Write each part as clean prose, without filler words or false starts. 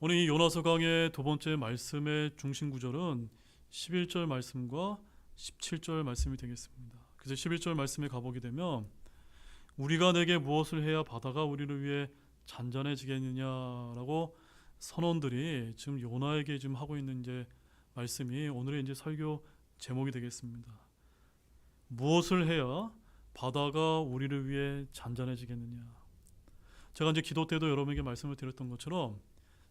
오늘 이 요나서 강의 두 번째 말씀의 중심 구절은 11절 말씀과 17절 말씀이 되겠습니다. 그래서 11절 말씀에 가보게 되면 우리가 내게 무엇을 해야 바다가 우리를 위해 잔잔해지겠느냐라고 선원들이 지금 요나에게 지금 하고 있는 이제 말씀이 오늘의 이제 설교 제목이 되겠습니다. 무엇을 해야 바다가 우리를 위해 잔잔해지겠느냐. 제가 이제 기도 때도 여러분에게 말씀을 드렸던 것처럼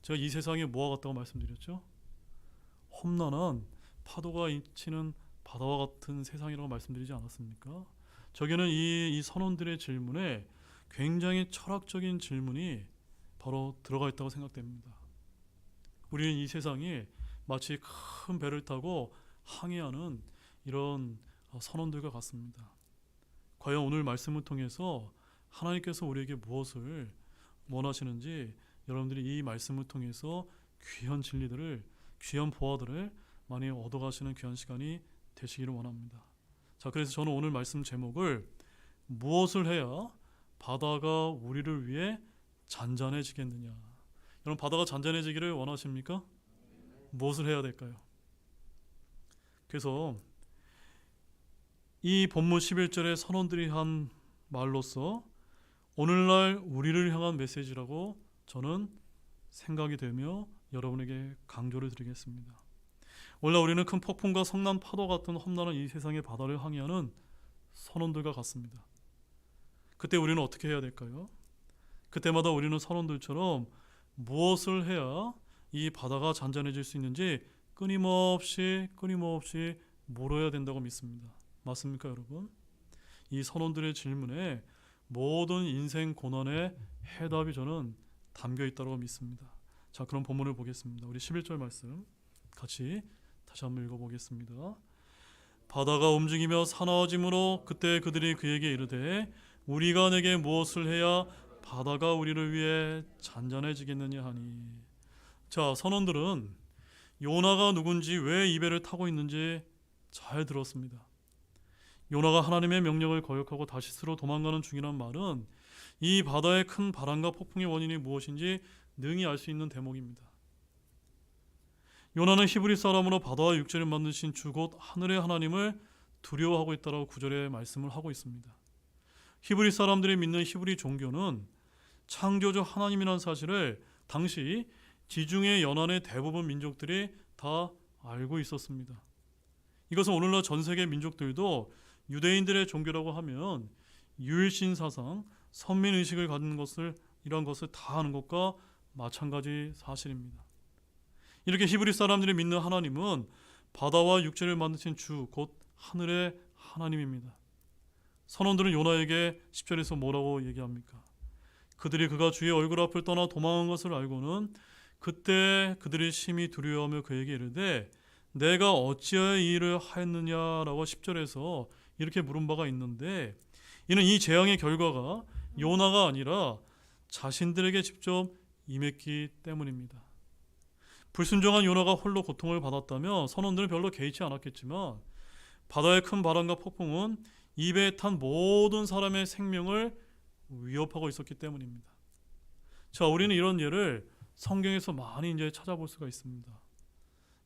제가 이 세상에 뭐와 같다고 말씀드렸죠? 험난한 파도가 치는 바다와 같은 세상이라고 말씀드리지 않았습니까? 저기는 이 선원들의 질문에 굉장히 철학적인 질문이 바로 들어가 있다고 생각됩니다. 우리는 이 세상이 마치 큰 배를 타고 항해하는 이런 선원들과 같습니다. 과연 오늘 말씀을 통해서 하나님께서 우리에게 무엇을 원하시는지 여러분들이 이 말씀을 통해서 귀한 진리들을, 귀한 보화들을 많이 얻어가시는 귀한 시간이 되시기를 원합니다. 자, 그래서 저는 오늘 말씀 제목을 무엇을 해야 바다가 우리를 위해 잔잔해지겠느냐. 여러분, 바다가 잔잔해지기를 원하십니까? 무엇을 해야 될까요? 그래서 이 본문 11절에 선원들이 한 말로서 오늘날 우리를 향한 메시지라고 저는 생각이 되며 여러분에게 강조를 드리겠습니다. 원래 우리는 큰 폭풍과 성난 파도 같은 험난한 이 세상의 바다를 항해하는 선원들과 같습니다. 그때 우리는 어떻게 해야 될까요? 그때마다 우리는 선원들처럼 무엇을 해야 이 바다가 잔잔해질 수 있는지 끊임없이 물어야 된다고 믿습니다. 맞습니까, 여러분? 이 선원들의 질문에 모든 인생 고난의 해답이 저는 담겨 있다고 믿습니다. 자, 그럼 본문을 보겠습니다. 우리 11절 말씀 같이 다시 한번 읽어보겠습니다. 바다가 움직이며 사나워짐으로 그때 그들이 그에게 이르되 우리가 내게 무엇을 해야 바다가 우리를 위해 잔잔해지겠느냐 하니. 자, 선원들은 요나가 누군지 왜 이 배를 타고 있는지 잘 들었습니다. 요나가 하나님의 명령을 거역하고 다시스로 도망가는 중이란 말은 이 바다의 큰 바람과 폭풍의 원인이 무엇인지 능히 알 수 있는 대목입니다. 요나는 히브리 사람으로 바다와 육지를 만드신 주 곧 하늘의 하나님을 두려워하고 있다라고 9절에 말씀을 하고 있습니다. 히브리 사람들이 믿는 히브리 종교는 창조주 하나님이라는 사실을 당시 지중해 연안의 대부분 민족들이 다 알고 있었습니다. 이것은 오늘날 전 세계 민족들도 유대인들의 종교라고 하면 유일신 사상, 선민의식을 갖는 것을 이러한 것을 다 아는 것과 마찬가지 사실입니다. 이렇게 히브리 사람들이 믿는 하나님은 바다와 육지를 만드신 주, 곧 하늘의 하나님입니다. 선원들은 요나에게 10절에서 뭐라고 얘기합니까? 그들이 그가 주의 얼굴 앞을 떠나 도망한 것을 알고는 그때 그들이 심히 두려워하며 그에게 이르되 내가 어찌하여 이 일을 하였느냐라고 10절에서 이렇게 물은 바가 있는데, 이는 이 재앙의 결과가 요나가 아니라 자신들에게 직접 임했기 때문입니다. 불순종한 요나가 홀로 고통을 받았다면 선원들은 별로 개의치 않았겠지만 바다의 큰 바람과 폭풍은 이 배에 탄 모든 사람의 생명을 위협하고 있었기 때문입니다. 자, 우리는 이런 예를 성경에서 많이 이제 찾아볼 수가 있습니다.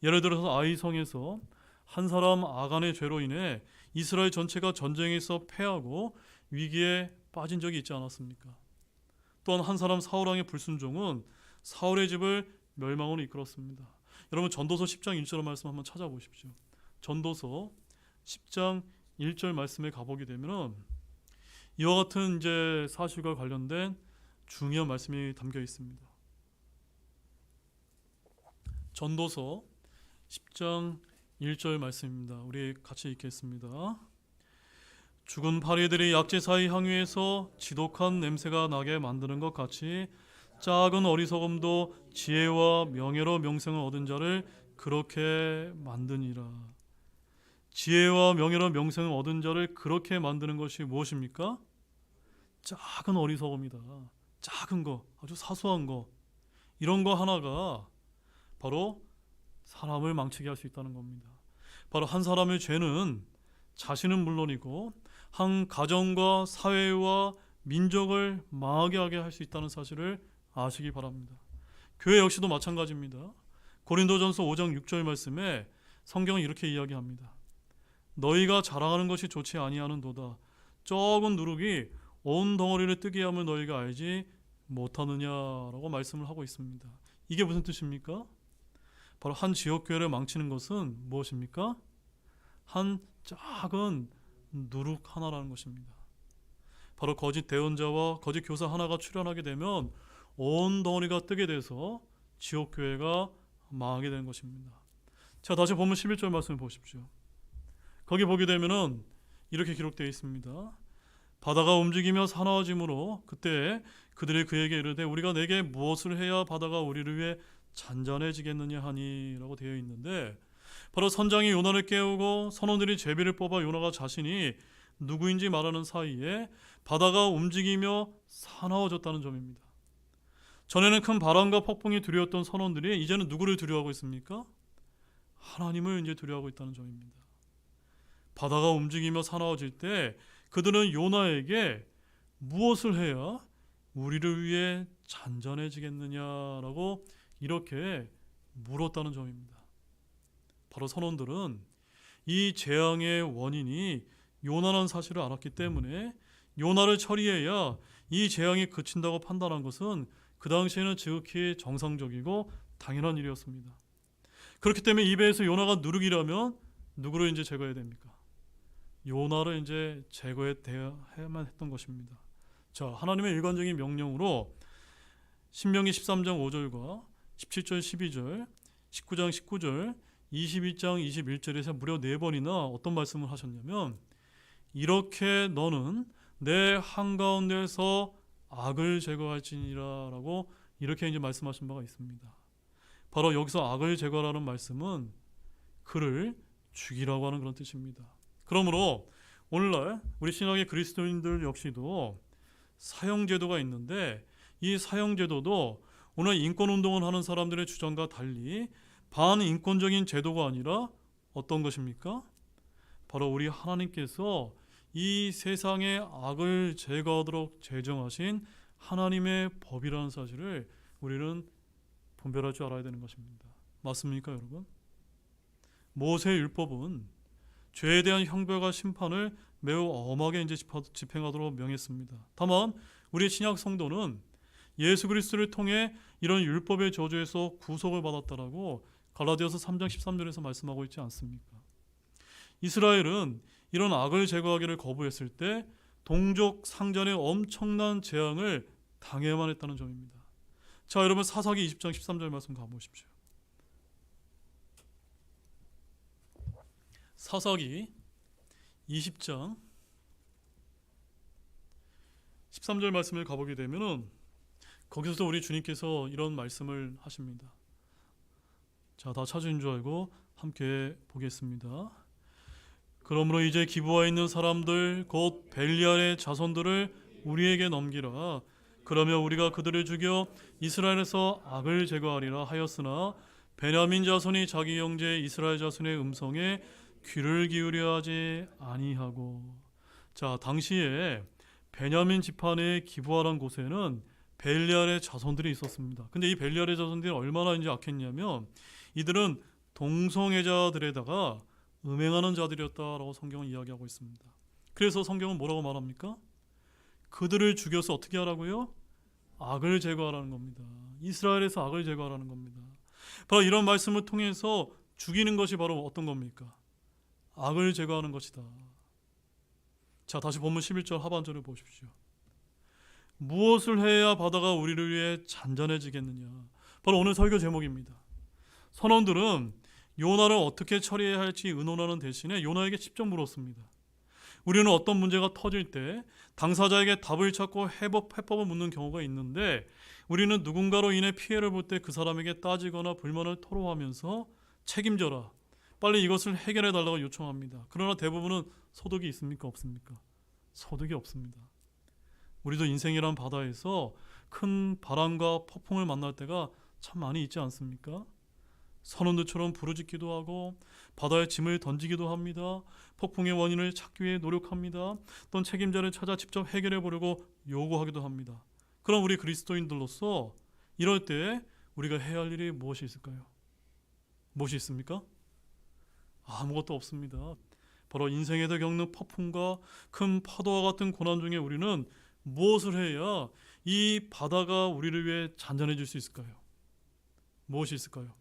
예를 들어서 아이성에서 한 사람 아간의 죄로 인해 이스라엘 전체가 전쟁에서 패하고 위기에 빠진 적이 있지 않았습니까? 또한 한 사람 사울왕의 불순종은 사울의 집을 멸망으로 이끌었습니다. 여러분, 전도서 10장 1절 말씀 한번 찾아보십시오. 전도서 10장 1절 말씀에 가보게 되면 이와 같은 이제 사실과 관련된 중요한 말씀이 담겨 있습니다. 전도서 10장 1절 말씀입니다. 우리 같이 읽겠습니다. 죽은 파리들이 약재사의 향유에서 지독한 냄새가 나게 만드는 것 같이 작은 어리석음도 지혜와 명예로 명성을 얻은 자를 그렇게 만드니라. 지혜와 명예로 명성을 얻은 자를 그렇게 만드는 것이 무엇입니까? 작은 어리석음이다. 작은 거, 아주 사소한 거, 이런 거 하나가 바로 사람을 망치게 할 수 있다는 겁니다. 바로 한 사람의 죄는 자신은 물론이고 한 가정과 사회와 민족을 망하게 하게 할 수 있다는 사실을 아시기 바랍니다. 교회 역시도 마찬가지입니다. 고린도전서 5장 6절 말씀에 성경은 이렇게 이야기합니다. 너희가 자랑하는 것이 좋지 아니하는도다. 적은 누룩이 온 덩어리를 뜨게 함을 너희가 알지 못하느냐라고 말씀을 하고 있습니다. 이게 무슨 뜻입니까? 바로 한 지역교회를 망치는 것은 무엇입니까? 한 작은 누룩 하나라는 것입니다. 바로 거짓 대언자와 거짓 교사 하나가 출현하게 되면 온 덩어리가 뜨게 돼서 지옥교회가 망하게 되는 것입니다. 자, 다시 본문 11절 말씀을 보십시오. 거기 보게 되면은 이렇게 기록되어 있습니다. 바다가 움직이며 사나워짐으로 그때 그들이 그에게 이르되 우리가 내게 무엇을 해야 바다가 우리를 위해 잔잔해지겠느냐 하니 라고 되어 있는데, 바로 선장이 요나를 깨우고 선원들이 제비를 뽑아 요나가 자신이 누구인지 말하는 사이에 바다가 움직이며 사나워졌다는 점입니다. 전에는 큰 바람과 폭풍이 두려웠던 선원들이 이제는 누구를 두려워하고 있습니까? 하나님을 이제 두려워하고 있다는 점입니다. 바다가 움직이며 사나워질 때 그들은 요나에게 무엇을 해야 우리를 위해 잔잔해지겠느냐라고 이렇게 물었다는 점입니다. 바로 선원들은 이 재앙의 원인이 요나라는 사실을 알았기 때문에 요나를 처리해야 이 재앙이 그친다고 판단한 것은 그 당시에는 지극히 정상적이고 당연한 일이었습니다. 그렇기 때문에 이 배에서 요나가 누룩이라면 누구를 이제 제거해야 됩니까? 요나를 이제 제거해야만 했던 것입니다. 자, 하나님의 일관적인 명령으로 신명기 13장 5절과 17절 12절 19장 19절 22장 21절에서 무려 4번이나 어떤 말씀을 하셨냐면, 이렇게 너는 내 한가운데서 악을 제거할지니라 라고 이렇게 이제 말씀하신 바가 있습니다. 바로 여기서 악을 제거하라는 말씀은 그를 죽이라고 하는 그런 뜻입니다. 그러므로 오늘날 우리 신앙의 그리스도인들 역시도 사형제도가 있는데, 이 사형제도도 오늘 인권운동을 하는 사람들의 주장과 달리 반인권적인 제도가 아니라 어떤 것입니까? 바로 우리 하나님께서 이 세상의 악을 제거하도록 제정하신 하나님의 법이라는 사실을 우리는 분별할 줄 알아야 되는 것입니다. 맞습니까, 여러분? 모세의 율법은 죄에 대한 형벌과 심판을 매우 엄하게 이제 집행하도록 명했습니다. 다만 우리 신약 성도는 예수 그리스도를 통해 이런 율법의 저주에서 구속을 받았다라고 갈라디아서 3장 13절에서 말씀하고 있지 않습니까? 이스라엘은 이런 악을 제거하기를 거부했을 때 동족 상잔의 엄청난 재앙을 당해야만 했다는 점입니다. 자, 여러분 사사기 20장 13절 말씀 가보십시오. 사사기 20장 13절 말씀을 가보게 되면은 거기서도 우리 주님께서 이런 말씀을 하십니다. 자, 다 찾은 줄 알고 함께 보겠습니다. 그러므로 이제 기브아에 있는 사람들 곧 벨리알의 자손들을 우리에게 넘기라. 그러면 우리가 그들을 죽여 이스라엘에서 악을 제거하리라 하였으나 베냐민 자손이 자기 형제 이스라엘 자손의 음성에 귀를 기울여 하지 아니하고. 자, 당시에 베냐민 지파의 기브아라는 곳에는 벨리알의 자손들이 있었습니다. 근데 이 벨리알의 자손들이 얼마나 이제 악했냐면 이들은 동성애자들에다가 음행하는 자들이었다라고 성경은 이야기하고 있습니다. 그래서 성경은 뭐라고 말합니까? 그들을 죽여서 어떻게 하라고요? 악을 제거하라는 겁니다. 이스라엘에서 악을 제거하라는 겁니다. 바로 이런 말씀을 통해서 죽이는 것이 바로 어떤 겁니까? 악을 제거하는 것이다. 자, 다시 본문 11절 하반절을 보십시오. 무엇을 해야 바다가 우리를 위해 잔잔해지겠느냐. 바로 오늘 설교 제목입니다. 선원들은 요나를 어떻게 처리해야 할지 의논하는 대신에 요나에게 직접 물었습니다. 우리는 어떤 문제가 터질 때 당사자에게 답을 찾고 해법을 묻는 경우가 있는데, 우리는 누군가로 인해 피해를 볼 때 그 사람에게 따지거나 불만을 토로하면서 책임져라, 빨리 이것을 해결해 달라고 요청합니다. 그러나 대부분은 소득이 있습니까? 없습니까? 소득이 없습니다. 우리도 인생이란 바다에서 큰 바람과 폭풍을 만날 때가 참 많이 있지 않습니까? 선원들처럼 부르짖기도 하고 바다에 짐을 던지기도 합니다. 폭풍의 원인을 찾기 위해 노력합니다. 또는 책임자를 찾아 직접 해결해 보려고 요구하기도 합니다. 그럼 우리 그리스도인들로서 이럴 때 우리가 해야 할 일이 무엇이 있을까요? 무엇이 있습니까? 아무것도 없습니다. 바로 인생에서 겪는 폭풍과 큰 파도와 같은 고난 중에 우리는 무엇을 해야 이 바다가 우리를 위해 잔잔해질 수 있을까요? 무엇이 있을까요?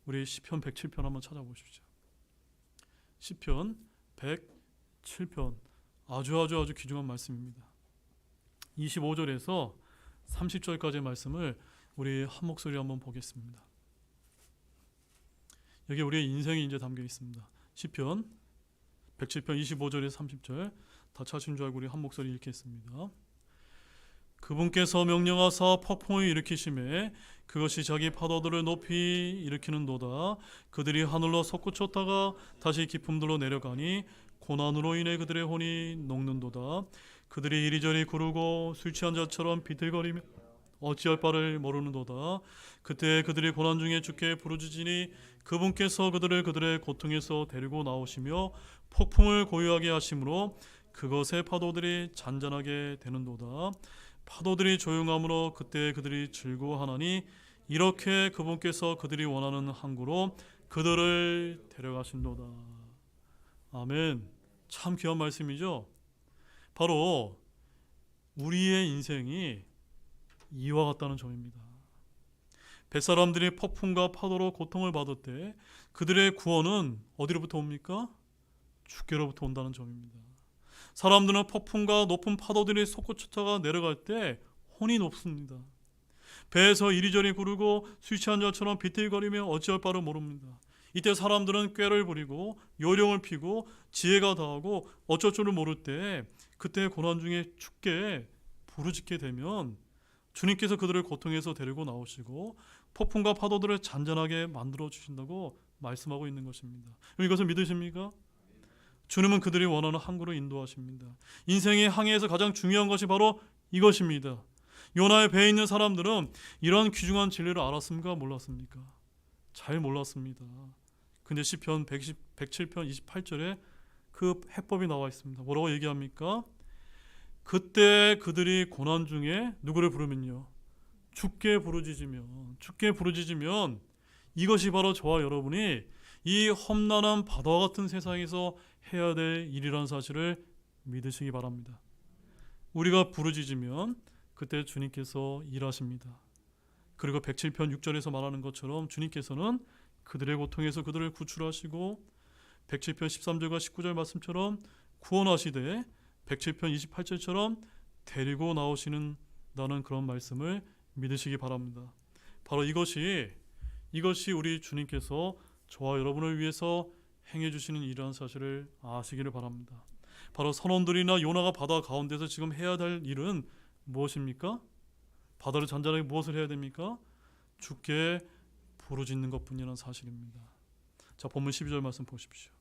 우리 시편 107편 한번 찾아보십시오. 시편 107편 아주 귀중한 말씀입니다. 25절에서 30절까지의 말씀을 우리 한 목소리 한번 보겠습니다. 여기 우리의 인생이 이제 담겨 있습니다. 시편 107편 25절에서 30절 다 찾으신 줄 알고 우리 한 목소리 읽겠습니다. 그분께서 명령하사 폭풍을 일으키심에 그것이 자기 파도들을 높이 일으키는도다. 그들이 하늘로 솟구쳤다가 다시 깊음들로 내려가니 고난으로 인해 그들의 혼이 녹는도다. 그들이 이리저리 구르고 술 취한 자처럼 비틀거리며 어찌할 바를 모르는도다. 그때 그들이 고난 중에 주께 부르짖으니 그분께서 그들을 그들의 고통에서 데리고 나오시며 폭풍을 고요하게 하심으로 그것의 파도들이 잔잔하게 되는도다. 파도들이 조용함으로 그때 그들이 즐거워하나니 이렇게 그분께서 그들이 원하는 항구로 그들을 데려가신도다. 아멘. 참 귀한 말씀이죠. 바로 우리의 인생이 이와 같다는 점입니다. 뱃사람들이 폭풍과 파도로 고통을 받을 때 그들의 구원은 어디로부터 옵니까? 주께로부터 온다는 점입니다. 사람들은 폭풍과 높은 파도들이 솟구쳤다가 내려갈 때 혼이 높습니다. 배에서 이리저리 구르고 술 취한 자처럼 비틀거리며 어찌할 바를 모릅니다. 이때 사람들은 꾀를 부리고 요령을 피고 지혜가 다하고 어쩔 줄을 모를 때 그때 고난 중에 주께 부르짖게 되면 주님께서 그들을 고통에서 데리고 나오시고 폭풍과 파도들을 잔잔하게 만들어 주신다고 말씀하고 있는 것입니다. 이것을 믿으십니까? 주님은 그들이 원하는 항구로 인도하십니다. 인생의 항해에서 가장 중요한 것이 바로 이것입니다. 요나의 배에 있는 사람들은 이러한 귀중한 진리를 알았습니까? 몰랐습니까? 잘 몰랐습니다. 근데 시편 107편 28절에 그 해법이 나와 있습니다. 뭐라고 얘기합니까? 그때 그들이 고난 중에 누구를 부르면요? 주께 부르짖으면 이것이 바로 저와 여러분이 이 험난한 바다와 같은 세상에서 해야 될 일이라는 사실을 믿으시기 바랍니다. 우리가 부르짖으면 그때 주님께서 일하십니다. 그리고 107편 6절에서 말하는 것처럼 주님께서는 그들의 고통에서 그들을 구출하시고 107편 13절과 19절 말씀처럼 구원하시되 107편 28절처럼 데리고 나오시는 나는 그런 말씀을 믿으시기 바랍니다. 바로 이것이 우리 주님께서 저와 여러분을 위해서 행해 주시는 일이라는 사실을 아시기를 바랍니다. 바로 선원들이나 요나가 바다 가운데서 지금 해야 될 일은 무엇입니까? 바다를 잔잔하게 무엇을 해야 됩니까? 주께 부르짖는 것뿐이라는 사실입니다. 자, 본문 12절 말씀 보십시오.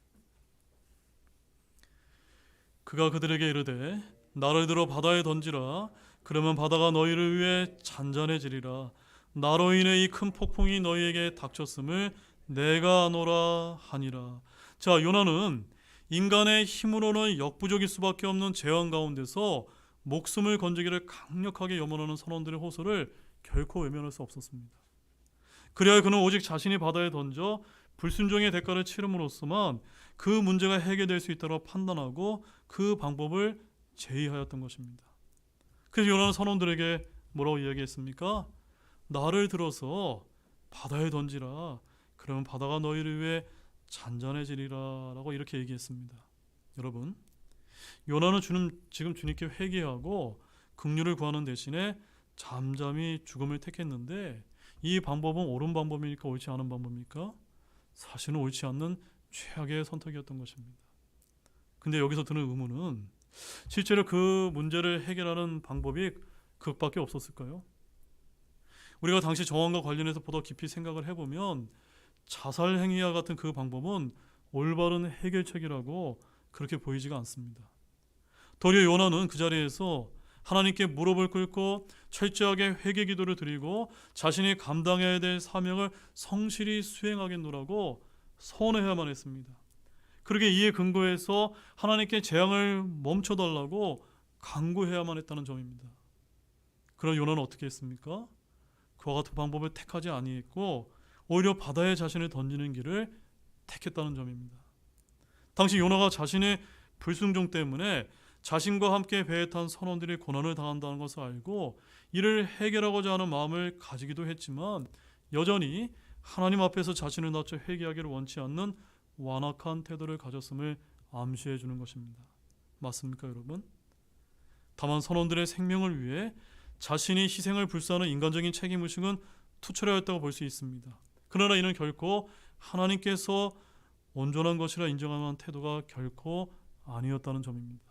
그가 그들에게 이르되 나를 들어 바다에 던지라. 그러면 바다가 너희를 위해 잔잔해지리라. 나로 인해 이 큰 폭풍이 너희에게 닥쳤음을 내가 아노라 하니라. 자, 요나는 인간의 힘으로는 역부족일 수밖에 없는 재앙 가운데서 목숨을 건지기를 강력하게 염원하는 선원들의 호소를 결코 외면할 수 없었습니다. 그래야 그는 오직 자신이 바다에 던져 불순종의 대가를 치름으로써만 그 문제가 해결될 수 있다고 판단하고 그 방법을 제의하였던 것입니다. 그래서 요나는 선원들에게 뭐라고 이야기했습니까? 나를 들어서 바다에 던지라. 그러면 바다가 너희를 위해 잔잔해지리라 라고 이렇게 얘기했습니다. 여러분, 요나는 지금 주님께 회개하고 긍휼을 구하는 대신에 잠잠히 죽음을 택했는데 이 방법은 옳은 방법입니까? 옳지 않은 방법입니까? 사실은 옳지 않는 최악의 선택이었던 것입니다. 근데 여기서 드는 의문은 실제로 그 문제를 해결하는 방법이 그것밖에 없었을까요? 우리가 당시 정황과 관련해서 보다 깊이 생각을 해보면 자살 행위와 같은 그 방법은 올바른 해결책이라고 그렇게 보이지가 않습니다. 도리어 요나는 그 자리에서 하나님께 무릎을 꿇고 철저하게 회개 기도를 드리고 자신이 감당해야 될 사명을 성실히 수행하겠노라고 선언해야만 했습니다. 그러게 이에 근거해서 하나님께 재앙을 멈춰달라고 간구해야만 했다는 점입니다. 그럼 요나는 어떻게 했습니까? 그와 같은 방법을 택하지 아니했고 오히려 바다에 자신을 던지는 길을 택했다는 점입니다. 당시 요나가 자신의 불순종 때문에 자신과 함께 배에 탄 선원들이 고난을 당한다는 것을 알고 이를 해결하고자 하는 마음을 가지기도 했지만 여전히 하나님 앞에서 자신을 낮춰 회개하기를 원치 않는 완악한 태도를 가졌음을 암시해 주는 것입니다. 맞습니까, 여러분? 다만 선원들의 생명을 위해 자신이 희생을 불사하는 인간적인 책임의식은 투철하였다고 볼 수 있습니다. 그러나 이는 결코 하나님께서 온전한 것이라 인정하는 태도가 결코 아니었다는 점입니다.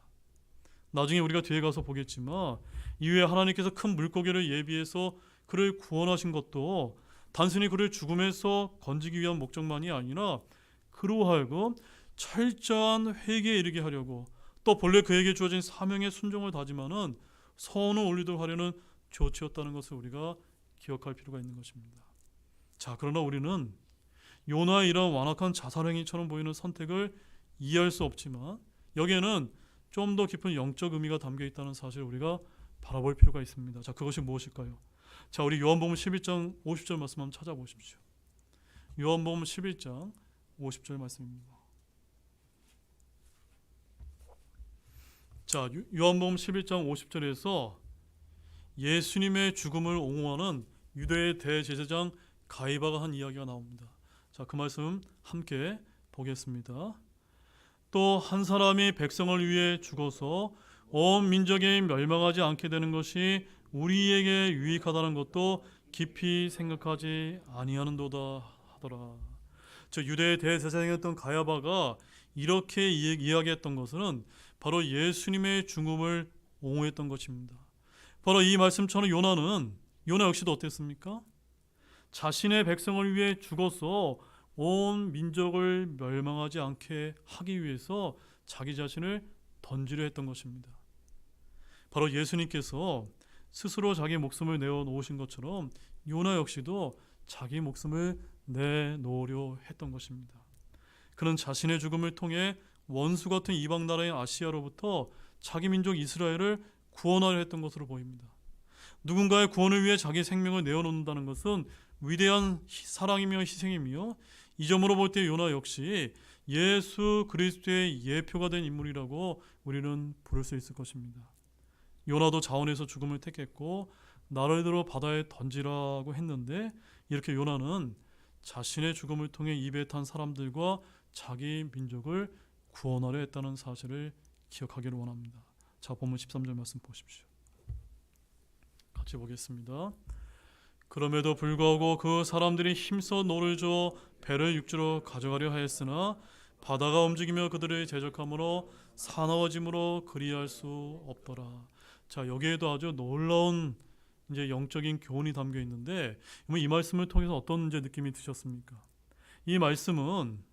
나중에 우리가 뒤에 가서 보겠지만 이후에 하나님께서 큰 물고기를 예비해서 그를 구원하신 것도 단순히 그를 죽음에서 건지기 위한 목적만이 아니라 그로 하여금 철저한 회개에 이르게 하려고 또 본래 그에게 주어진 사명의 순종을 다짐하는 선을 올리도록 하려는 조치였다는 것을 우리가 기억할 필요가 있는 것입니다. 자, 그러나 우리는 요나의 이러한 완악한 자살행위처럼 보이는 선택을 이해할 수 없지만 여기에는 좀 더 깊은 영적 의미가 담겨 있다는 사실을 우리가 바라볼 필요가 있습니다. 자, 그것이 무엇일까요? 자, 우리 요한복음 11장 50절 말씀 한번 찾아보십시오. 요한복음 11장 50절 말씀입니다. 자, 요한복음 11장 50절에서 예수님의 죽음을 옹호하는 유대의 대제사장 가이바가 한 이야기가 나옵니다. 자, 그 말씀 함께 보겠습니다. 또 한 사람이 백성을 위해 죽어서 온 민족이 멸망하지 않게 되는 것이 우리에게 유익하다는 것도 깊이 생각하지 아니하는도다 하더라. 저 유대의 대제사장이었던 가야바가 이렇게 이야기했던 것은 바로 예수님의 죽음을 옹호했던 것입니다. 바로 이 말씀처럼 요나 역시도 어땠습니까? 자신의 백성을 위해 죽어서 온 민족을 멸망하지 않게 하기 위해서 자기 자신을 던지려 했던 것입니다. 바로 예수님께서 스스로 자기 목숨을 내어놓으신 것처럼 요나 역시도 자기 목숨을 내놓으려 했던 것입니다. 그는 자신의 죽음을 통해 원수 같은 이방 나라인 아시아로부터 자기 민족 이스라엘을 구원하려 했던 것으로 보입니다. 누군가의 구원을 위해 자기 생명을 내어놓는다는 것은 위대한 사랑이며 희생이며 이 점으로 볼 때 요나 역시 예수 그리스도의 예표가 된 인물이라고 우리는 부를 수 있을 것입니다. 요나도 자원에서 죽음을 택했고 나를 바다에 던지라고 했는데 이렇게 요나는 자신의 죽음을 통해 입에 탄 사람들과 자기 민족을 구원하려 했다는 사실을 기억하기를 원합니다. 자, 본문 13절 말씀 보십시오. 같이 보겠습니다. 그럼에도 불구하고 그 사람들이 힘써 노를 줘 배를 육지로 가져가려 하였으나 바다가 움직이며 그들의 대적함으로 사나워짐으로 그리할 수 없더라. 자, 여기에도 아주 놀라운 이제 영적인 교훈이 담겨 있는데 이 말씀을 통해서 어떤 이제 느낌이 드셨습니까? 이 말씀은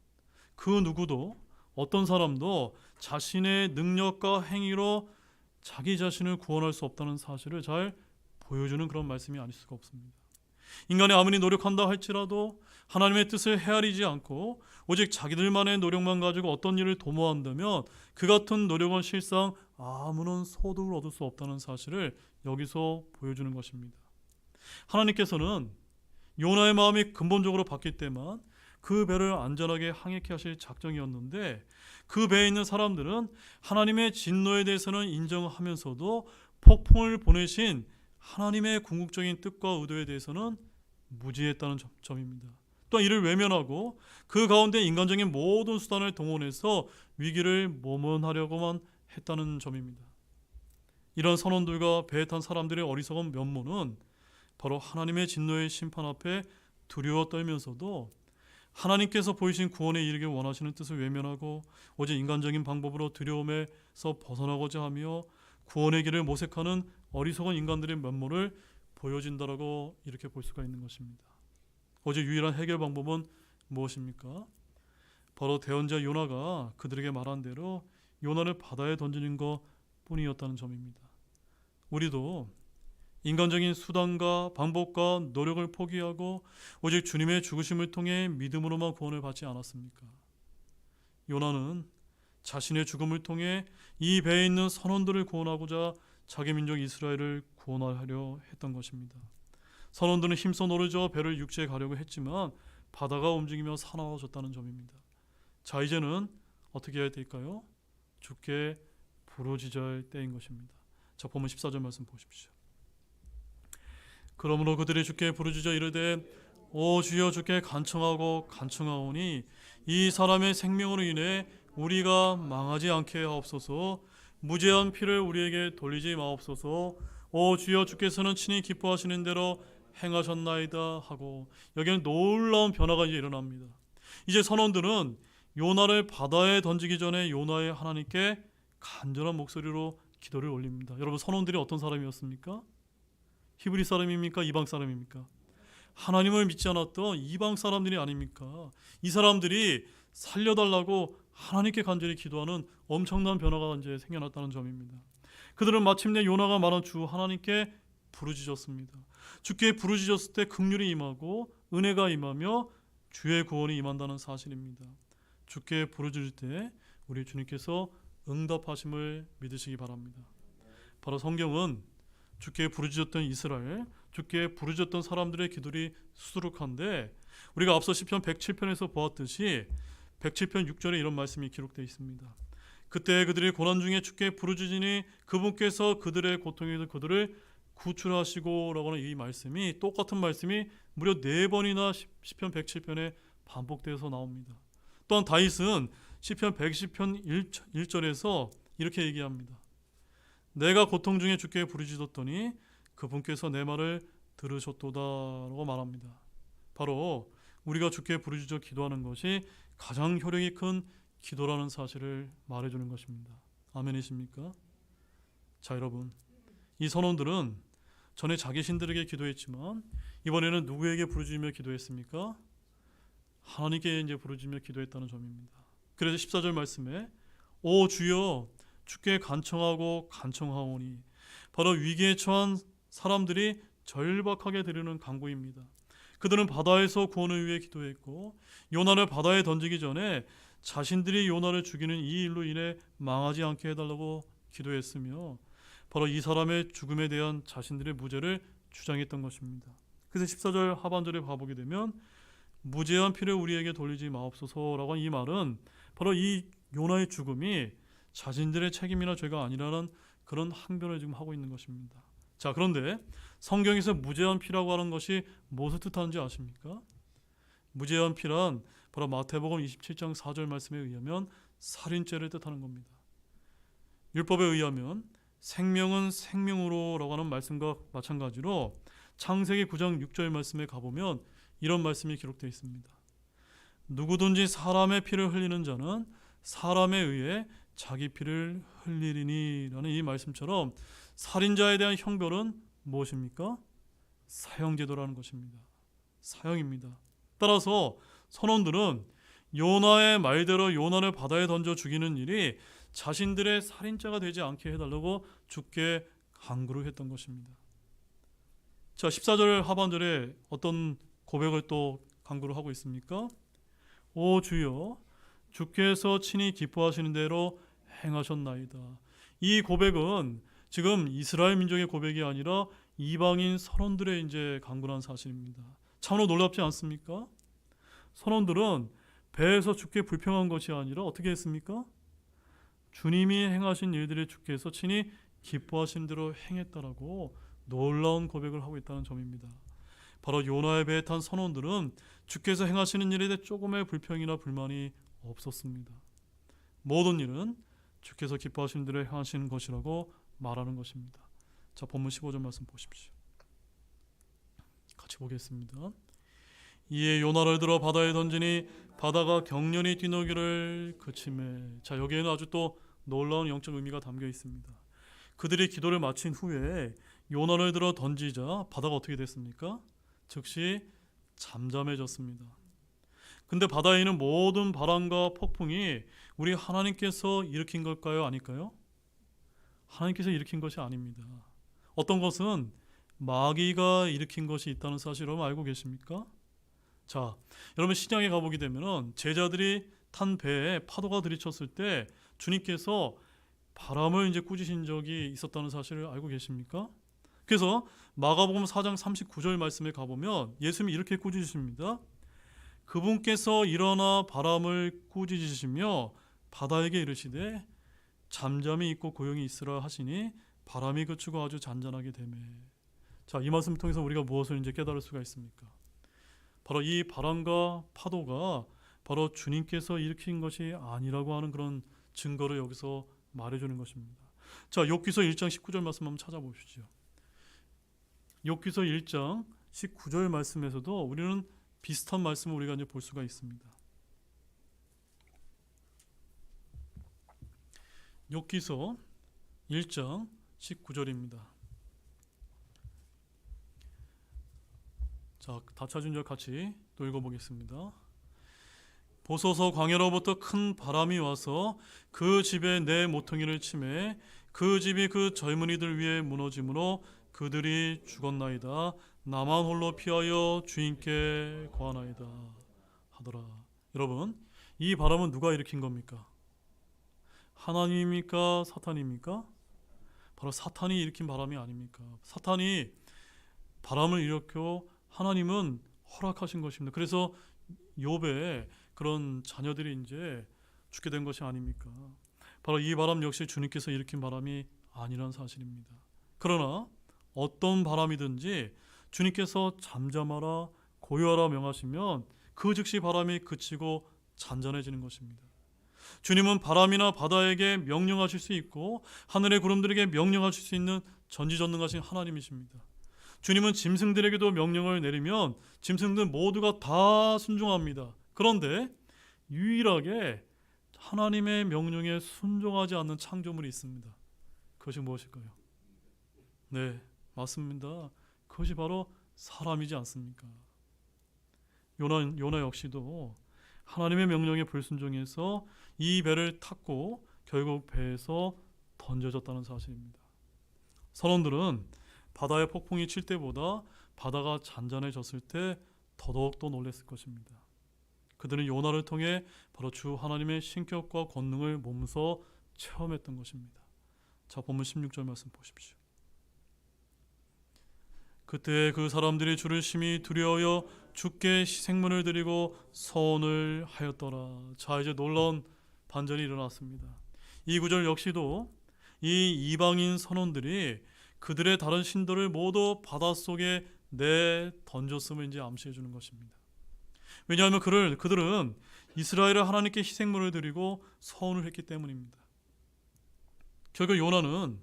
그 누구도 어떤 사람도 자신의 능력과 행위로 자기 자신을 구원할 수 없다는 사실을 잘 보여주는 그런 말씀이 아닐 수가 없습니다. 인간이 아무리 노력한다 할지라도 하나님의 뜻을 헤아리지 않고 오직 자기들만의 노력만 가지고 어떤 일을 도모한다면 그 같은 노력은 실상 아무런 소득을 얻을 수 없다는 사실을 여기서 보여주는 것입니다. 하나님께서는 요나의 마음이 근본적으로 바뀔 때만 그 배를 안전하게 항해케 하실 작정이었는데 그 배에 있는 사람들은 하나님의 진노에 대해서는 인정하면서도 폭풍을 보내신 하나님의 궁극적인 뜻과 의도에 대해서는 무지했다는 점입니다. 또한 이를 외면하고 그 가운데 인간적인 모든 수단을 동원해서 위기를 모면하려고만 했다는 점입니다. 이런 선원들과 배에 탄 사람들의 어리석은 면모는 바로 하나님의 진노의 심판 앞에 두려워 떨면서도 하나님께서 보이신 구원에 이르길 원하시는 뜻을 외면하고 오직 인간적인 방법으로 두려움에서 벗어나고자 하며 구원의 길을 모색하는 어리석은 인간들의 면모를 보여진다라고 이렇게 볼 수가 있는 것입니다. 오직 유일한 해결 방법은 무엇입니까? 바로 대언자 요나가 그들에게 말한 대로 요나를 바다에 던지는 것 뿐이었다는 점입니다. 우리도 인간적인 수단과 방법과 노력을 포기하고 오직 주님의 죽으심을 통해 믿음으로만 구원을 받지 않았습니까? 요나는 자신의 죽음을 통해 이 배에 있는 선원들을 구원하고자 자기 민족 이스라엘을 구원하려 했던 것입니다. 선원들은 힘써 노르져 배를 육지에 가려고 했지만 바다가 움직이며 사나워졌다는 점입니다. 자, 이제는 어떻게 해야 될까요? 주께 부르짖을 때인 것입니다. 자, 본문 14절 말씀 보십시오. 그러므로 그들이 주께 부르짖어 이르되 오 주여 주께 간청하고 간청하오니 이 사람의 생명으로 인해 우리가 망하지 않게 하옵소서. 무죄한 피를 우리에게 돌리지 마옵소서. 오 주여 주께서는 친히 기뻐하시는 대로 행하셨나이다 하고, 여기는 놀라운 변화가 이제 일어납니다. 이제 선원들은 요나를 바다에 던지기 전에 요나의 하나님께 간절한 목소리로 기도를 올립니다. 여러분, 선원들이 어떤 사람이었습니까? 히브리 사람입니까? 이방 사람입니까? 하나님을 믿지 않았던 이방 사람들이 아닙니까? 이 사람들이 살려달라고 하나님께 간절히 기도하는 엄청난 변화가 이제 생겨났다는 점입니다. 그들은 마침내 요나가 말한 주 하나님께 부르짖었습니다. 주께 부르짖었을 때 긍휼이 임하고 은혜가 임하며 주의 구원이 임한다는 사실입니다. 주께 부르짖을 때 우리 주님께서 응답하심을 믿으시기 바랍니다. 바로 성경은 주께 부르짖었던 이스라엘, 주께 부르짖었던 사람들의 기도리 수두룩한데, 우리가 앞서 시편 107편에서 보았듯이 107편 6절에 이런 말씀이 기록되어 있습니다. 그때 그들이 고난 중에 주께 부르짖으니 그분께서 그들의 고통에서 그들을 구출하시고 라고 하는 이 말씀이, 똑같은 말씀이 무려 4번이나 시편 107편에 반복돼서 나옵니다. 또한 다윗은 시편 110편 1절에서 이렇게 얘기합니다. 내가 고통 중에 주께 부르짖었더니 그분께서 내 말을 들으셨도다 라고 말합니다. 바로 우리가 주께 부르짖어 기도하는 것이 가장 효력이 큰 기도라는 사실을 말해주는 것입니다. 아멘이십니까? 자, 여러분, 이 선원들은 전에 자기 신들에게 기도했지만 이번에는 누구에게 부르짖으며 기도했습니까? 하나님께 이제 부르짖으며 기도했다는 점입니다. 그래서 14절 말씀에 오 주여 주께 간청하고 간청하오니, 바로 위기에 처한 사람들이 절박하게 드리는 간구입니다. 그들은 바다에서 구원을 위해 기도했고 요나를 바다에 던지기 전에 자신들이 요나를 죽이는 이 일로 인해 망하지 않게 해달라고 기도했으며, 바로 이 사람의 죽음에 대한 자신들의 무죄를 주장했던 것입니다. 그래서 14절 하반절에 봐보게 되면 무죄한 피를 우리에게 돌리지 마옵소서라고 한 이 말은 바로 이 요나의 죽음이 자신들의 책임이나 죄가 아니라는 그런 항변을 지금 하고 있는 것입니다. 자, 그런데 성경에서 무죄한 피라고 하는 것이 무엇을 뜻하는지 아십니까? 무죄한 피란 바로 마태복음 27장 4절 말씀에 의하면 살인죄를 뜻하는 겁니다. 율법에 의하면 생명은 생명으로 라고 하는 말씀과 마찬가지로 창세기 9장 6절 말씀에 가보면 이런 말씀이 기록되어 있습니다. 누구든지 사람의 피를 흘리는 자는 사람에 의해 자기 피를 흘리리니 라는 이 말씀처럼 살인자에 대한 형벌은 무엇입니까? 사형제도라는 것입니다. 사형입니다. 따라서 선원들은 요나의 말대로 요나를 바다에 던져 죽이는 일이 자신들의 살인자가 되지 않게 해달라고 주께 간구를 했던 것입니다. 자, 14절 하반절에 어떤 고백을 또 간구를 하고 있습니까? 오 주여 주께서 친히 기뻐하시는 대로 행하셨나이다. 이 고백은 지금 이스라엘 민족의 고백이 아니라 이방인 선원들의 이제 간구한 사실입니다. 참으로 놀랍지 않습니까? 선원들은 배에서 주께 불평한 것이 아니라 어떻게 했습니까? 주님이 행하신 일들을 주께서 친히 기뻐하신 대로 행했다라고 놀라운 고백을 하고 있다는 점입니다. 바로 요나의 배에 탄 선원들은 주께서 행하시는 일에 대해 조금의 불평이나 불만이 없었습니다. 모든 일은 주께서 기뻐하시는 대로 행하시는 것이라고 말하는 것입니다. 자, 본문 15절 말씀 보십시오. 같이 보겠습니다. 이에 요나를 들어 바다에 던지니 바다가 격렬히 뛰노기를 그치매. 자, 여기에는 아주 또 놀라운 영적 의미가 담겨 있습니다. 그들이 기도를 마친 후에 요나를 들어 던지자 바다가 어떻게 됐습니까? 즉시 잠잠해졌습니다. 근데 바다에 있는 모든 바람과 폭풍이 우리 하나님께서 일으킨 걸까요? 아닐까요? 하나님께서 일으킨 것이 아닙니다. 어떤 것은 마귀가 일으킨 것이 있다는 사실을 여러분 알고 계십니까? 자, 여러분 시장에 가보게 되면 제자들이 탄 배에 파도가 들이쳤을 때 주님께서 바람을 이제 꾸짖으신 적이 있었다는 사실을 알고 계십니까? 그래서 마가복음 4장 39절 말씀에 가보면 예수님이 이렇게 꾸짖으십니다. 그분께서 일어나 바람을 꾸짖으시며 바다에게 이르시되 잠잠히 있고 고용히 있으라 하시니 바람이 그치고 아주 잔잔하게 되매. 자, 이 말씀을 통해서 우리가 무엇을 이제 깨달을 수가 있습니까? 바로 이 바람과 파도가 바로 주님께서 일으킨 것이 아니라고 하는 그런 증거를 여기서 말해주는 것입니다. 자, 욥기서 1장 19절 말씀 한번 찾아보시죠. 욥기서 1장 19절 말씀에서도 우리는 비슷한 말씀을 우리가 이제 볼 수가 있습니다. 욥기서 1장 19절입니다. 자, 다 찾은 절 같이 또 읽어보겠습니다. 보소서 광야로부터 큰 바람이 와서 그 집에 내 모퉁이를 치매 그 집이 그 젊은이들 위에 무너짐으로 그들이 죽었나이다. 나만 홀로 피하여 주인께 거하나이다 하더라. 여러분, 이 바람은 누가 일으킨 겁니까? 하나님입니까? 사탄입니까? 바로 사탄이 일으킨 바람이 아닙니까? 사탄이 바람을 일으켜 하나님은 허락하신 것입니다. 그래서 욥의 그런 자녀들이 이제 죽게 된 것이 아닙니까? 바로 이 바람 역시 주님께서 일으킨 바람이 아니란 사실입니다. 그러나 어떤 바람이든지 주님께서 잠잠하라 고요하라 명하시면 그 즉시 바람이 그치고 잔잔해지는 것입니다. 주님은 바람이나 바다에게 명령하실 수 있고 하늘의 구름들에게 명령하실 수 있는 전지전능하신 하나님이십니다. 주님은 짐승들에게도 명령을 내리면 짐승들 모두가 다 순종합니다. 그런데 유일하게 하나님의 명령에 순종하지 않는 창조물이 있습니다. 그것이 무엇일까요? 네, 맞습니다. 그것이 바로 사람이지 않습니까? 요나 역시도 하나님의 명령에 불순종해서 이 배를 탔고 결국 배에서 던져졌다는 사실입니다. 선원들은 바다의 폭풍이 칠 때보다 바다가 잔잔해졌을 때 더더욱 더 놀랐을 것입니다. 그들은 요나를 통해 바로 주 하나님의 신격과 권능을 몸소 체험했던 것입니다. 자, 본문 16절 말씀 보십시오. 그때 그 사람들이 주를 심히 두려워하여 주께 희생물을 드리고 서원을 하였더라. 자, 이제 놀라운 반전이 일어났습니다. 이 구절 역시도 이 이방인 선원들이 그들의 다른 신들을 모두 바닷속에 던졌음을 이제 암시해 주는 것입니다. 왜냐하면 그들은 이스라엘의 하나님께 희생물을 드리고 서원을 했기 때문입니다. 결국 요나는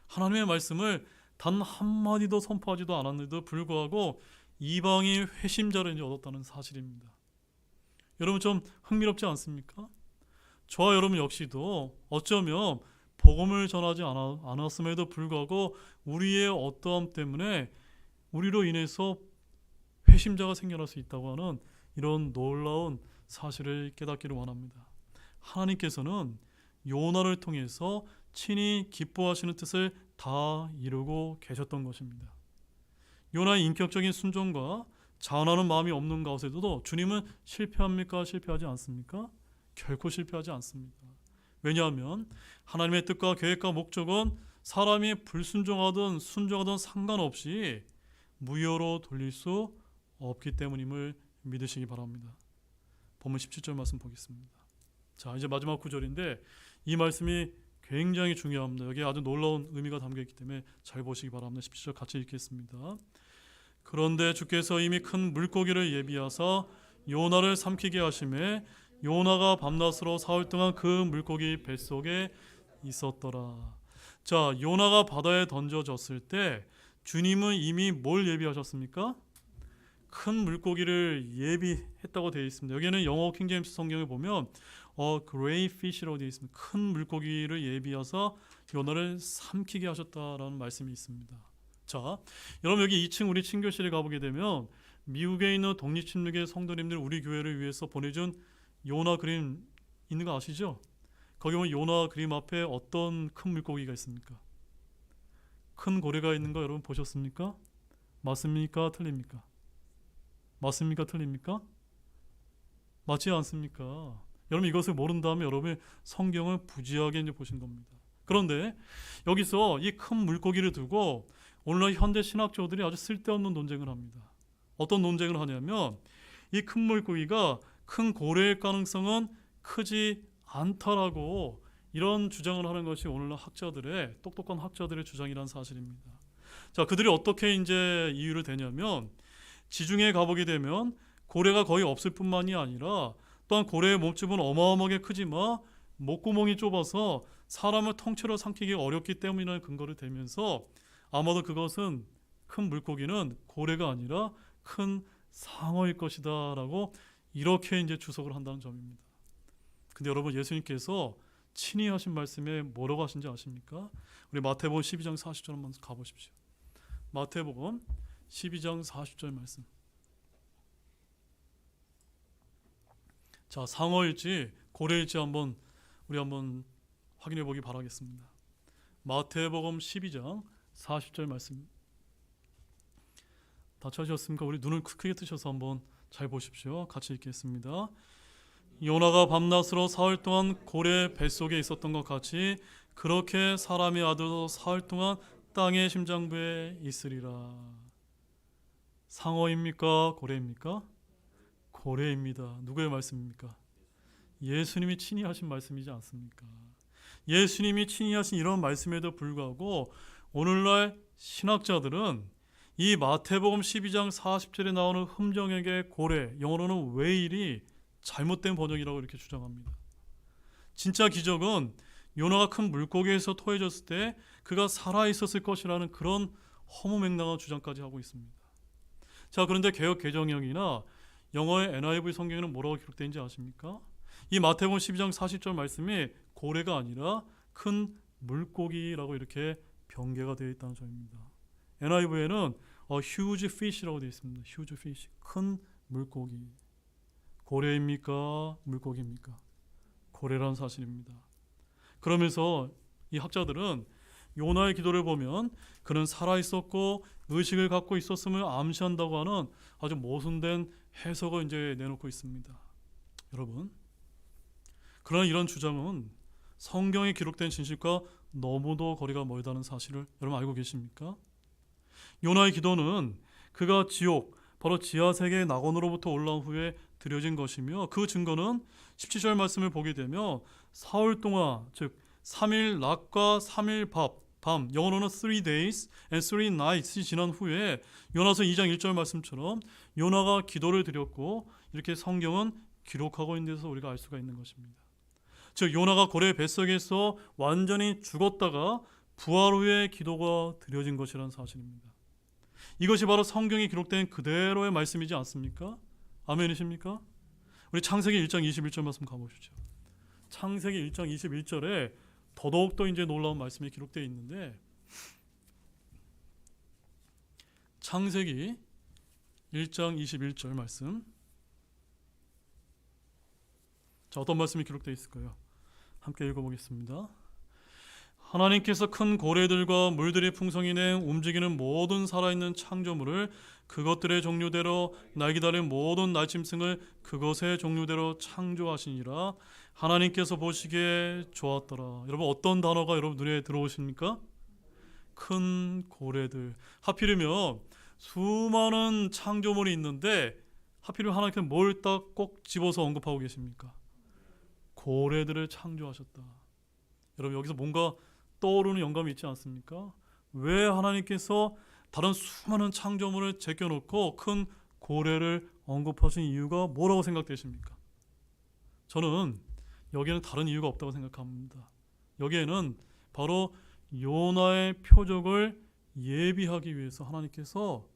하나님의 말씀을 단 한마디도 선포하지도 않았는데도 불구하고 이방인 회심자를 이제 얻었다는 사실입니다. 여러분, 좀 흥미롭지 않습니까? 저와 여러분 역시도 어쩌면 복음을 전하지 않았음에도 불구하고 우리의 어떠함 때문에 우리로 인해서 회심자가 생겨날 수 있다고 하는 이런 놀라운 사실을 깨닫기를 원합니다. 하나님께서는 요나를 통해서 친히 기뻐하시는 뜻을 다 이루고 계셨던 것입니다. 요나의 인격적인 순종과 자원하는 마음이 없는 가운데도 주님은 실패합니까? 실패하지 않습니까? 결코 실패하지 않습니다. 왜냐하면 하나님의 뜻과 계획과 목적은 사람이 불순종하든 순종하든 상관없이 무효로 돌릴 수 없기 때문임을 믿으시기 바랍니다. 본문 17절 말씀 보겠습니다. 자, 이제 마지막 구절인데 이 말씀이 굉장히 중요합니다. 여기에 아주 놀라운 의미가 담겨있기 때문에 잘 보시기 바랍니다. 17절 같이 읽겠습니다. 그런데 주께서 이미 큰 물고기를 예비하사 요나를 삼키게 하심에 요나가 밤낮으로 사흘 동안 그 물고기 뱃속에 있었더라. 자, 요나가 바다에 던져졌을 때 주님은 이미 뭘 예비하셨습니까? 큰 물고기를 예비했다고 되어 있습니다. 여기는 영어 킹제임스 성경에 보면 great fish라고 되어 있습니다. 큰 물고기를 예비하사 요나를 삼키게 하셨다라는 말씀이 있습니다. 자, 여러분 여기 2층 우리 친교실에 가보게 되면 미국에 있는 독립침묵의 성도님들 우리 교회를 위해서 보내준 요나 그림 있는 거 아시죠? 거기 보면 요나 그림 앞에 어떤 큰 물고기가 있습니까? 큰 고래가 있는 거 여러분 보셨습니까? 맞습니까? 틀립니까? 맞습니까? 틀립니까? 맞지 않습니까? 여러분 이것을 모른다면 여러분이 성경을 부지하게 이제 보신 겁니다. 그런데 여기서 이 큰 물고기를 두고 오늘날 현대 신학자들이 아주 쓸데없는 논쟁을 합니다. 어떤 논쟁을 하냐면 이 큰 물고기가 큰 고래일 가능성은 크지 않다라고 이런 주장을 하는 것이 오늘날 학자들의 똑똑한 학자들의 주장이란 사실입니다. 자, 그들이 어떻게 이제 이유를 대냐면 지중해 가보게 되면 고래가 거의 없을 뿐만이 아니라 또한 고래의 몸집은 어마어마하게 크지만 목구멍이 좁아서 사람을 통째로 삼키기 어렵기 때문이라는 근거를 대면서 아마도 그것은 큰 물고기는 고래가 아니라 큰 상어일 것이다 라고 이렇게 이제 주석을 한다는 점입니다. 근데 여러분, 예수님께서 친히 하신 말씀에 뭐라고 하신지 아십니까? 우리 마태복음 12장 40절 한번 가보십시오. 마태복음 12장 40절 말씀. 자, 상어일지 고래일지 우리 한번 확인해 보기 바라겠습니다. 마태복음 12장 40절 말씀. 다 찾으셨습니까? 우리 눈을 크게 뜨셔서 한번 잘 보십시오. 같이 읽겠습니다. 요나가 밤낮으로 사흘 동안 고래 뱃속에 있었던 것 같이 그렇게 사람의 아들도 사흘 동안 땅의 심장부에 있으리라. 상어입니까? 고래입니까? 고래입니다. 누구의 말씀입니까? 예수님이 친히 하신 말씀이지 않습니까? 예수님이 친히 하신 이런 말씀에도 불구하고 오늘날 신학자들은 이 마태복음 12장 40절에 나오는 흠정에게 고래, 영어로는 whale이 잘못된 번역이라고 이렇게 주장합니다. 진짜 기적은 요나가 큰 물고기에서 토해졌을 때 그가 살아있었을 것이라는 그런 허무맹랑한 주장까지 하고 있습니다. 자, 그런데 개역 개정형이나 영어의 NIV 성경에는 뭐라고 기록되어 있는지 아십니까? 이 마태복음 12장 40절 말씀이 고래가 아니라 큰 물고기라고 이렇게 변개가 되어 있다는 점입니다. NIV에는 huge fish라고 되어 있습니다. huge fish, 큰 물고기. 고래입니까? 물고기입니까? 고래라는 사실입니다. 그러면서 이 학자들은 요나의 기도를 보면 그는 살아있었고 의식을 갖고 있었음을 암시한다고 하는 아주 모순된 해석을 이제 내놓고 있습니다. 여러분, 그러나 이런 주장은 성경에 기록된 진실과 너무도 거리가 멀다는 사실을 여러분 알고 계십니까? 요나의 기도는 그가 지옥, 바로 지하세계의 낙원으로부터 올라온 후에 드려진 것이며 그 증거는 17절 말씀을 보게 되면 사흘 동안, 즉 3일 낮과 3일 밤, 영어로는 3 days and 3 nights이 지난 후에 요나서 2장 1절 말씀처럼 요나가 기도를 드렸고 이렇게 성경은 기록하고 있는 데서 우리가 알 수가 있는 것입니다. 즉 요나가 고래 뱃속에서 완전히 죽었다가 부활 후에 기도가 드려진 것이라는 사실입니다. 이것이 바로 성경에 기록된 그대로의 말씀이지 않습니까? 아멘이십니까? 우리 창세기 1장 21절 말씀 가보시죠. 창세기 1장 21절에 더더욱더 이제 놀라운 말씀이 기록되어 있는데 창세기 1장 21절 말씀. 자, 어떤 말씀이 기록되어 있을까요? 함께 읽어보겠습니다. 하나님께서 큰 고래들과 물들이 풍성히 낸 움직이는 모든 살아있는 창조물을 그것들의 종류대로 날개 달린 모든 날짐승을 그것의 종류대로 창조하시니라. 하나님께서 보시기에 좋았더라. 여러분, 어떤 단어가 여러분 눈에 들어오십니까? 큰 고래들. 하필이면 수많은 창조물이 있는데 하필이면 하나님께서 뭘 딱 꼭 집어서 언급하고 계십니까? 고래들을 창조하셨다. 여러분, 여기서 뭔가 떠오르는 영감이 있지 않습니까? 왜 하나님께서 다른 수많은 창조물을 제껴놓고 큰 고래를 언급하신 이유가 뭐라고 생각되십니까? 저는 여기에는 다른 이유가 없다고 생각합니다. 여기에는 바로 요나의 표적을 예비하기 위해서 하나님께서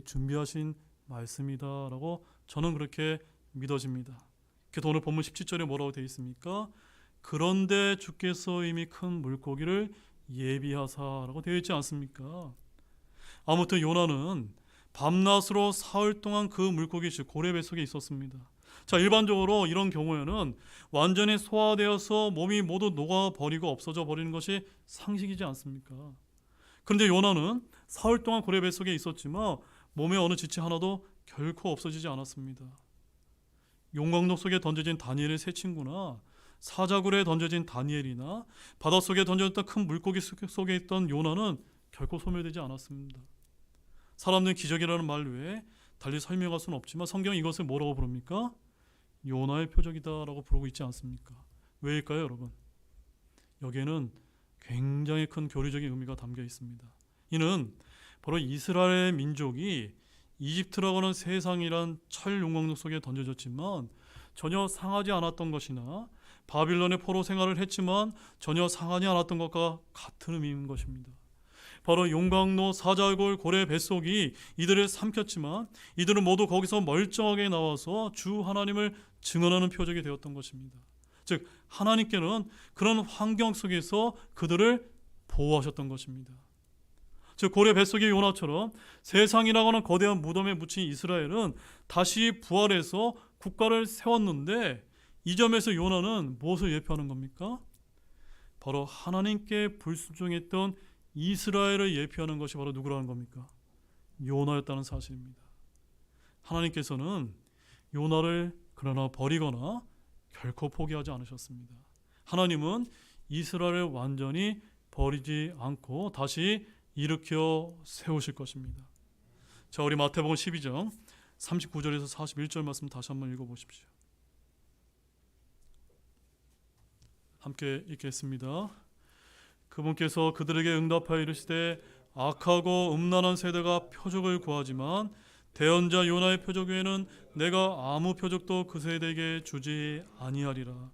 준비하신 말씀이다라고 저는 그렇게 믿어집니다. 그래서 오늘 본문 17절에 뭐라고 되어 있습니까? 그런데 주께서 이미 큰 물고기를 예비하사라고 되어 있지 않습니까? 아무튼 요나는 밤낮으로 사흘 동안 그 물고기 즉 고래 뱃속에 있었습니다. 자, 일반적으로 이런 경우에는 완전히 소화되어서 몸이 모두 녹아버리고 없어져 버리는 것이 상식이지 않습니까? 그런데 요나는 사흘 동안 고래 뱃속에 있었지만 몸에 어느 지체 하나도 결코 없어지지 않았습니다. 용광로 속에 던져진 다니엘의 세 친구나 사자굴에 던져진 다니엘이나 바닷속에 던져졌던 큰 물고기 속에 있던 요나는 결코 소멸되지 않았습니다. 사람들은 기적이라는 말 외에 달리 설명할 수는 없지만 성경은 이것을 뭐라고 부릅니까? 요나의 표적이다라고 부르고 있지 않습니까? 왜일까요, 여러분? 여기에는 굉장히 큰 교리적인 의미가 담겨 있습니다. 이는 바로 이스라엘 민족이 이집트라고 하는 세상이란 철용광로 속에 던져졌지만 전혀 상하지 않았던 것이나 바빌론의 포로 생활을 했지만 전혀 상하지 않았던 것과 같은 의미인 것입니다. 바로 용광로, 사자골, 고래 뱃속이 이들을 삼켰지만 이들은 모두 거기서 멀쩡하게 나와서 주 하나님을 증언하는 표적이 되었던 것입니다. 즉 하나님께는 그런 환경 속에서 그들을 보호하셨던 것입니다. 즉 고래 뱃속의 요나처럼 세상이라고 하는 거대한 무덤에 묻힌 이스라엘은 다시 부활해서 국가를 세웠는데 이 점에서 요나는 무엇을 예표하는 겁니까? 바로 하나님께 불순종했던 이스라엘을 예표하는 것이 바로 누구라는 겁니까? 요나였다는 사실입니다. 하나님께서는 요나를 그러나 버리거나 결코 포기하지 않으셨습니다. 하나님은 이스라엘을 완전히 버리지 않고 다시 일으켜 세우실 것입니다. 자, 우리 마태복음 12장 39절에서 41절 말씀 다시 한번 읽어보십시오. 함께 읽겠습니다. 그분께서 그들에게 응답하여 이르시되 악하고 음란한 세대가 표적을 구하지만 대언자 요나의 표적 외에는 내가 아무 표적도 그 세대에게 주지 아니하리라.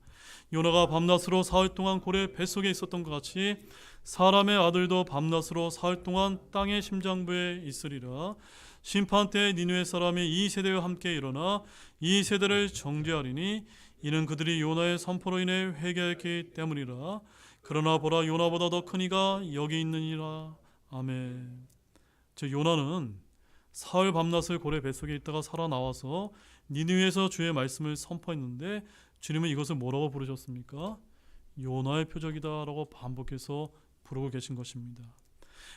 요나가 밤낮으로 사흘 동안 고래 뱃속에 있었던 것 같이 사람의 아들도 밤낮으로 사흘 동안 땅의 심장부에 있으리라. 심판 때 니느웨 사람이 이 세대와 함께 일어나 이 세대를 정죄하리니 이는 그들이 요나의 선포로 인해 회개했기 때문이라. 그러나 보라, 요나보다 더 큰 이가 여기 있느니라. 아멘. 즉 요나는 사흘 밤낮을 고래 뱃속에 있다가 살아나와서 니느웨에서 주의 말씀을 선포했는데 주님은 이것을 뭐라고 부르셨습니까? 요나의 표적이다라고 반복해서 부르고 계신 것입니다.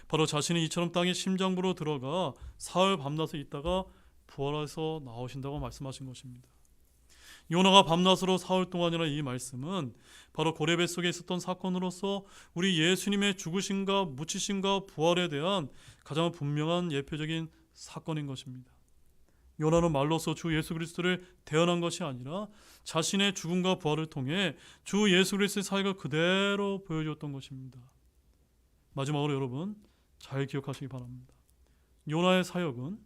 바로 자신이 이처럼 땅의 심장부로 들어가 사흘 밤낮을 있다가 부활해서 나오신다고 말씀하신 것입니다. 요나가 밤낮으로 사흘 동안이라는 이 말씀은 바로 고래 뱃속에 있었던 사건으로서 우리 예수님의 죽으심과 묻히심과 부활에 대한 가장 분명한 예표적인 사건인 것입니다. 요나는 말로써 주 예수 그리스도를 대언한 것이 아니라 자신의 죽음과 부활을 통해 주 예수 그리스도의 사역을 그대로 보여주었던 것입니다. 마지막으로 여러분 잘 기억하시기 바랍니다. 요나의 사역은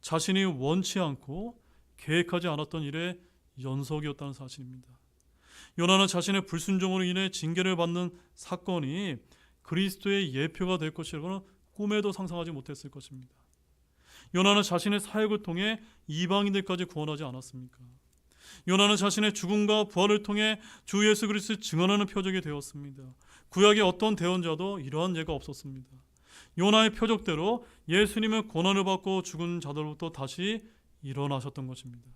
자신이 원치 않고 계획하지 않았던 일의 연속이었다는 사실입니다. 요나는 자신의 불순종으로 인해 징계를 받는 사건이 그리스도의 예표가 될 것이라고는 꿈에도 상상하지 못했을 것입니다. 요나는 자신의 사역을 통해 이방인들까지 구원하지 않았습니까? 요나는 자신의 죽음과 부활을 통해 주 예수 그리스도를 증언하는 표적이 되었습니다. 구약의 어떤 대언자도 이러한 예가 없었습니다. 요나의 표적대로 예수님은 고난을 받고 죽은 자들로부터 다시 일어나셨던 것입니다.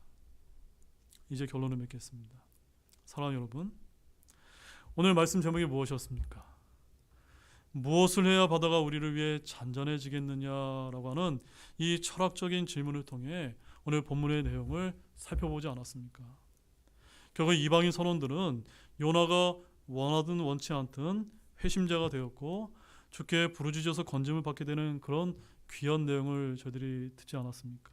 이제 결론을 맺겠습니다. 사랑하는 여러분, 오늘 말씀 제목이 무엇이었습니까? 무엇을 해야 바다가 우리를 위해 잔잔해지겠느냐라고 하는 이 철학적인 질문을 통해 오늘 본문의 내용을 살펴보지 않았습니까? 결국 이방인 선원들은 요나가 원하든 원치 않든 회심자가 되었고 주께 부르짖어서 건짐을 받게 되는 그런 귀한 내용을 저희들이 듣지 않았습니까?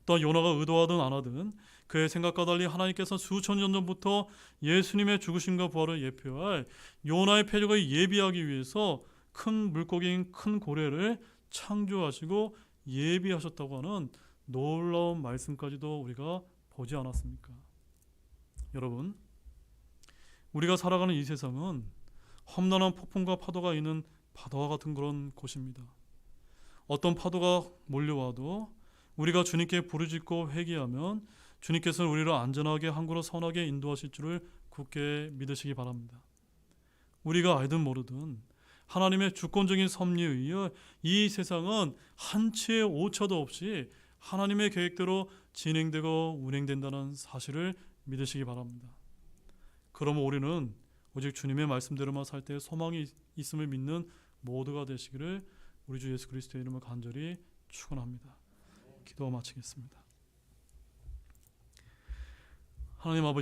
또한 요나가 의도하든 안 하든 그의 생각과 달리 하나님께서 수천 년 전부터 예수님의 죽으심과 부활을 예표할 요나의 표적을 예비하기 위해서 큰 물고기인 큰 고래를 창조하시고 예비하셨다고 하는 놀라운 말씀까지도 우리가 보지 않았습니까? 여러분, 우리가 살아가는 이 세상은 험난한 폭풍과 파도가 있는 바다와 같은 그런 곳입니다. 어떤 파도가 몰려와도 우리가 주님께 부르짖고 회개하면 주님께서는 우리를 안전하게 항구로 선하게 인도하실 줄을 굳게 믿으시기 바랍니다. 우리가 알든 모르든 하나님의 주권적인 섭리에 의해 이 세상은 한치의 오차도 없이 하나님의 계획대로 진행되고 운행된다는 사실을 믿으시기 바랍니다. 그러면 우리는 오직 주님의 말씀대로만 살 때 소망이 있음을 믿는 모두가 되시기를 우리 주 예수 그리스도의 이름으로 간절히 축원합니다. 기도 마치겠습니다. 하나님 아버지,